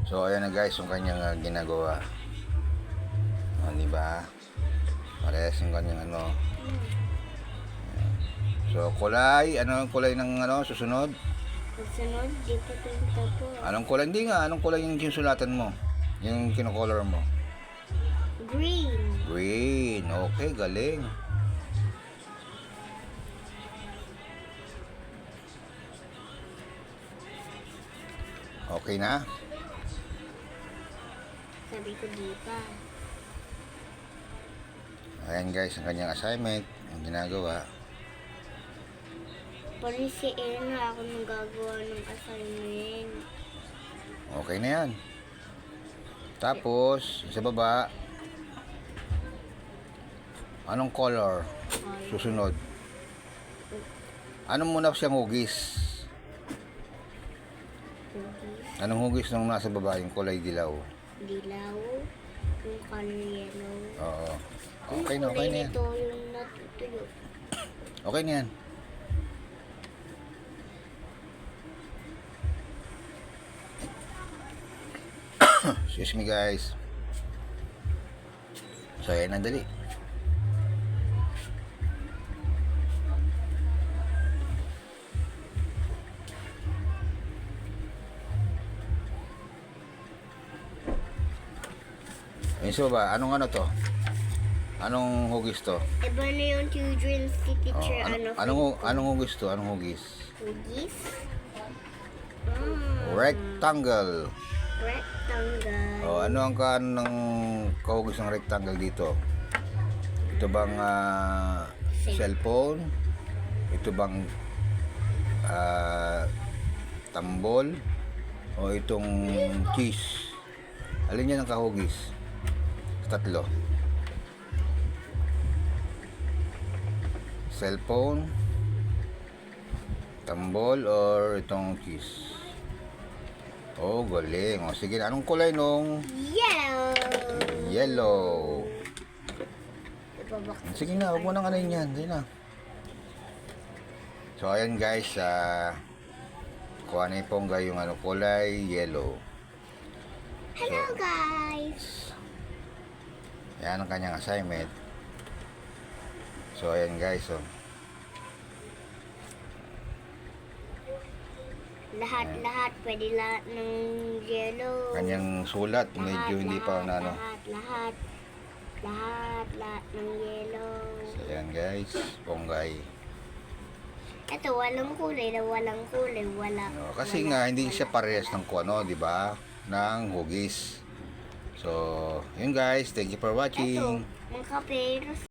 So ayan na guys yung kanyang ginagawa. Di ba? Parehas yung kanyang ano. So kulay, ano ang kulay ng ano susunod? Susunod, di pa tapos. Anong kulay? Hindi nga, anong kulay yung sinulatan mo? Yung kinocolor mo? Green. Green. Okay, galing. Okay na? Sabi ko di pa. Ayan guys, ang kanyang assignment, ang ginagawa. Parang si Erna ako nang gagawa ng assignment. Okay na yan. Tapos, sa baba, anong color? Susunod. Anong muna siyang hugis? Anong hugis nung nasa baba, yung kulay dilaw? Dilaw. Yung color yellow. Oo. Okay na, okay na yan. Ito yung natutuyo. Okay na yan. Excuse me guys. So ayan na dali. Ayun so ba? Anong ano to? Anong hugis to? Iba na yung children's teacher. Anong hugis to? Anong hugis? Hugis? Rectangle. Rectangle. Ano ang ng kahugis ng rectangle dito? Ito bang cellphone? Ito bang tambol? O itong cheese? Alin yan ang kahugis? Tatlo. Cellphone, tambol, or itong cheese? Oh, galing. O, sige, anong kulay nung? Yellow. Yellow. Ibabak. Sige na, huwag mo nang ano yan. Sige na. So, ayan guys, kuha na yung pongga yung ano, kulay yellow. Hello guys. Yan ang kanyang assignment. So, ayan guys, oh. Lahat, pwede lahat ng yellow. Kanyang sulat, medyo hindi pa na ano. Lahat ng yellow. So, ayan guys, ponggay. Ito, walang kulay, wala. Kasi nga, hindi siya parehas ng kuano, di ba? Ng hugis. So, yun guys, thank you for watching. Ito, mga kape.